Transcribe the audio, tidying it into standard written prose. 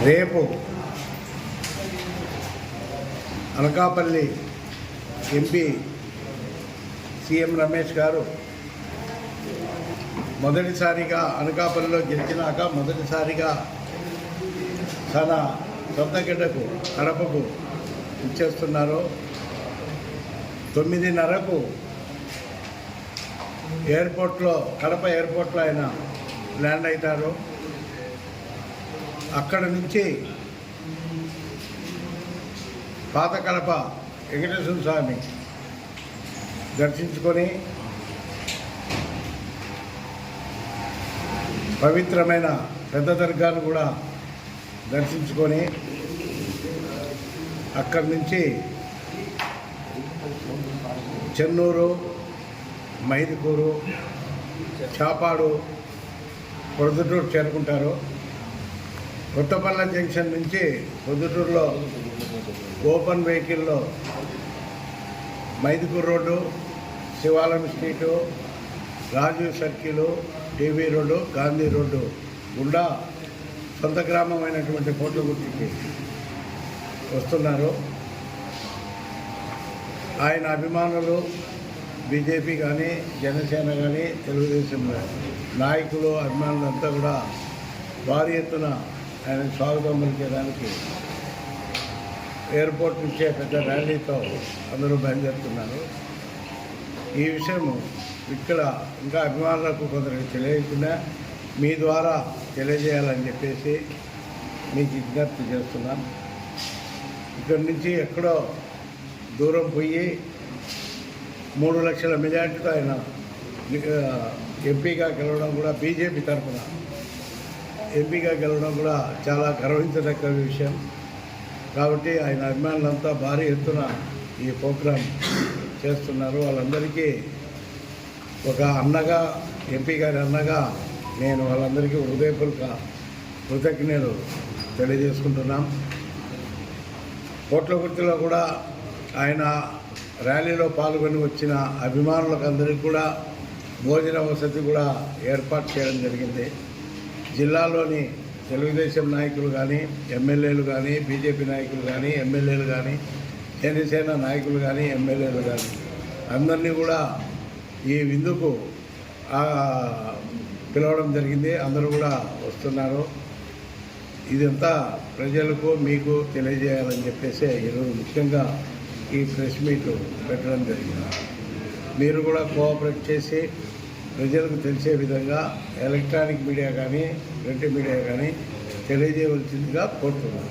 రేపు Anakapalli MP CM Ramesh గారు మొదటిసారిగా అనకాపల్లిలో గెలిచినాక మొదటిసారిగా తన సొంత గడ్డకు కడపకు ఇచ్చేస్తున్నారు. 9:30కు ఎయిర్పోర్ట్లో కడప ఎయిర్పోర్ట్లో ఆయన ల్యాండ్ అవుతారు. అక్కడ నుంచి పాత కడప వెంకటేశ్వర స్వామి దర్శించుకొని పవిత్రమైన పెద్ద దర్గాను కూడా దర్శించుకొని అక్కడి నుంచి చెన్నూరు, మైదుకూరు, చాపాడు, పొద్దుటూరు చేరుకుంటారు. కొత్తపల్ల జంక్షన్ నుంచి పొద్దుటూరులో ఓపెన్ వెహికల్లో Mydukur road, Shivalayam street, Rajiv circle, TV road, Gandhi road గుండా సొంత గ్రామం అయినటువంటి కోట్లగుట్టికి వస్తున్నారు. ఆయన అభిమానులు బీజేపీ కానీ జనసేన కానీ తెలుగుదేశం నాయకులు అభిమానులంతా కూడా భారీ ఎత్తున ఆయన స్వాగతం పలికేదానికి ఎయిర్పోర్ట్ నుంచే పెద్ద ర్యాలీతో అందరూ బయలుదేరుతున్నారు. ఈ విషయం ఇక్కడ ఇంకా అభిమానులకు కొందరికి తెలియకుండా మీ ద్వారా తెలియజేయాలని చెప్పేసి మీకు విజ్ఞప్తి చేస్తున్నాం. ఇక్కడి నుంచి ఎక్కడో దూరం పోయి 3 లక్షల మెజార్టీతో ఆయన ఎంపీగా గెలవడం కూడా బీజేపీ తరఫున ఎంపీగా గెలవడం కూడా చాలా గర్వించదగ్గ విషయం. కాబట్టి ఆయన అభిమానులంతా భారీ ఎత్తున ఈ ప్రోగ్రాం చేస్తున్నారు. వాళ్ళందరికీ ఒక అన్నగా, ఎంపీ గారి అన్నగా నేను వాళ్ళందరికీ హృదయపూర్వక కృతజ్ఞతలు తెలియజేసుకుంటున్నాం. కోట్లగుర్తిలో కూడా ఆయన ర్యాలీలో పాల్గొని వచ్చిన అభిమానులకు అందరికీ కూడా భోజన వసతి కూడా ఏర్పాటు చేయడం జరిగింది. జిల్లాలోని తెలుగుదేశం నాయకులు కానీ, ఎమ్మెల్యేలు కానీ, బీజేపీ నాయకులు కానీ, ఎమ్మెల్యేలు కానీ, జనసేన నాయకులు కానీ, ఎమ్మెల్యేలు కానీ అందరినీ కూడా ఈ విందుకు పిలవడం జరిగింది. అందరూ కూడా వస్తున్నారు. ఇదంతా ప్రజలకు మీకు తెలియజేయాలని చెప్పేసి ఈరోజు ముఖ్యంగా ఈ ప్రెస్ మీట్ పెట్టడం జరిగింది. మీరు కూడా కోఆపరేట్ చేసి ప్రజలకు తెలిసే విధంగా ఎలక్ట్రానిక్ మీడియా కానీ, ప్రింట్ మీడియా కానీ తెలియజేయవలసిందిగా కోరుతున్నాను.